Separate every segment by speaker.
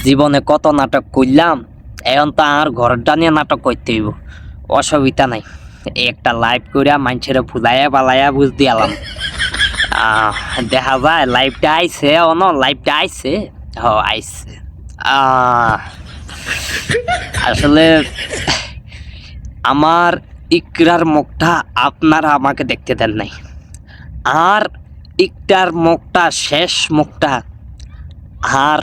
Speaker 1: জীবনে কত নাটক করলাম, এখন তো আর ঘরটা নিয়ে নাটক করতে হইব। অসুবিধা নাই, একটা লাইভ করিয়া মানুষের ফুলাইয়া বালাইয়া বুঝ দিয়ালাম। দেখা যায় লাইভটা আইছে, লাইভটা আইছে, আইছে। আসলে আমার ইকরার মুখটা আপনারা আমাকে দেখতে দেন নাই, আর ইকরার মুখটা, শেষ মুখটা আর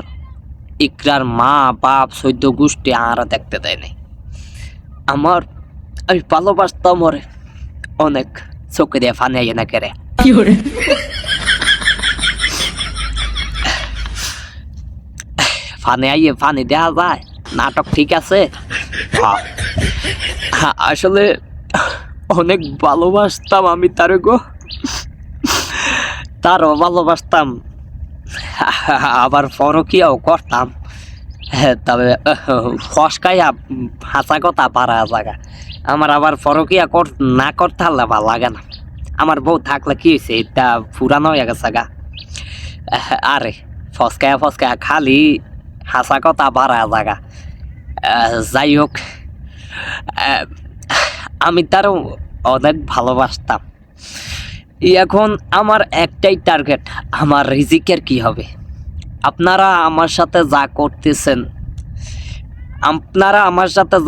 Speaker 1: ইকরার মা বাপ সৈদ্য গোষ্ঠী আর দেখতে দেয় নাই। আমি ভালোবাসতাম ওরে অনেক, চোখে দিয়ে ফানি আইয়ে না কেরে। ফানি আইয়ে ফানি দেওয়া যায়, নাটক ঠিক আছে। আসলে অনেক ভালোবাসতাম আমি তারে গো, তারও ভালোবাসতাম, আবার পরকিয়াও করতাম। তবে ফসকাইয়া হাসা কথা পারা জায়গা, আমার আবার পরকিয়া না করতে হলে ভালো লাগে না। আমার বউ থাকলে কি হয়েছে, এটা পুরানো হয়ে গেছে গা। আরে ফসকায়া খালি হাসা কথা পারা জায়গা। যাই হোক, আমি তারও অনেক ভালোবাসতাম। এখন আমার একটাই টার্গেট, আমার রিজিকের কি হবে। আপনারা আমার সাথে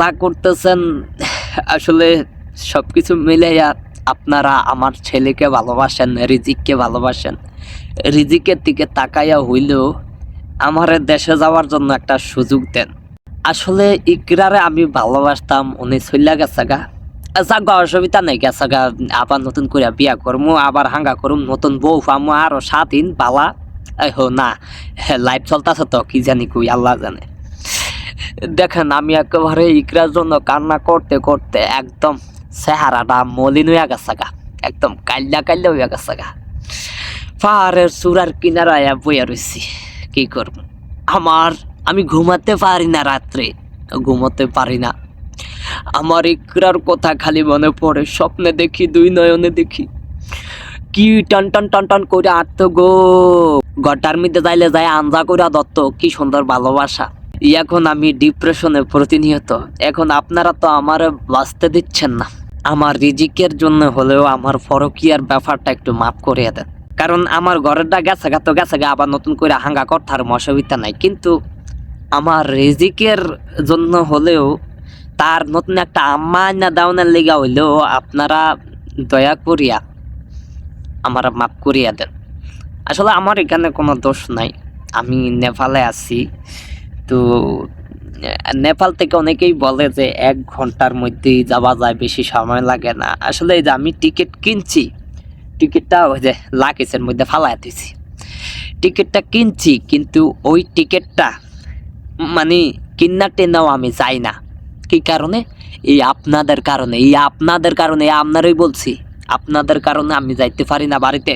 Speaker 1: যা করতেছেন, আসলে সবকিছু মিলে আপনারা আমার ছেলেকে ভালোবাসেন, রিজিককে ভালোবাসেন। রিজিকের দিকে তাকাইয়া হইলেও আমার দেশে যাওয়ার জন্য একটা সুযোগ দেন। আসলে ইকরারে আমি ভালোবাসতাম, উনি চইলা গেছে গা, যাক অসুবিধা নেই, গেছে গা। আবার নতুন করে বিয়া করবো, আবার হাঙ্গা করুম, নতুন বউ পামো, আরো 7 দিন বালা। না, লাইভ চলতেছে তো, কি জানি কই আল্লাহ জানে। দেখেন, আমি একেবারে ইকরার জন্য কান্না করতে করতে একদম চেহারাটা মলিন হইয়া গেছে গা, একদম কাইল্লা হইয়া গেছে গা। পাহাড়ের চূড়ার কিনারায় বইয়া রয়েছি, কি করব। আমি ঘুমাতে পারি না, রাত্রে ঘুমোতে পারি না। আমার ইকরার কথা খালি মনে পড়ে, স্বপ্নে দেখি, 2 নয়নে দেখি, কি টান করে আটতো গো। গড্ডার মধ্যে যাইলে যায় আঞ্জা করে দত্ত, কি সুন্দর ভালোবাসা। এখন আমি ডিপ্রেশনে প্রতিনিয়ত। এখন আপনারা তো আমার বাঁচতে দিচ্ছেন না। আমার রিজিকের জন্য হলেও আমার পরকিয়ার ব্যাপারটা একটু মাফ করিয়ে দেন। কারণ আমার ঘরেরটা গেছে গা, আবার নতুন করে হাঙ্গা করতার অসুবিধা নাই, কিন্তু আমার রিজিকের জন্য হলেও, তার নতুন একটা আম্মা না দাওনের লেগা হইলেও আপনারা দয়া করিয়া আমার মাফ করিয়া দেন। আসলে আমার এখানে কোনো দোষ নাই, আমি নেপালে আছি। তো নেপাল থেকে অনেকেই বলে যে 1 ঘন্টার মধ্যেই যাওয়া যায়, বেশি সময় লাগে না। আসলে এই যে আমি টিকিট কিনছি, টিকিটটা ওই যে লাকেজের মধ্যে ফালাই দিয়েছি, টিকিটটা কিনছি, কিন্তু ওই টিকিটটা মানে কিন্না টেনাও আমি যাই না। কি কারণে? এই আপনাদের কারণে, আপনারাই বলছি, আপনাদের কারণে আমি যাইতে পারি না বাড়িতে।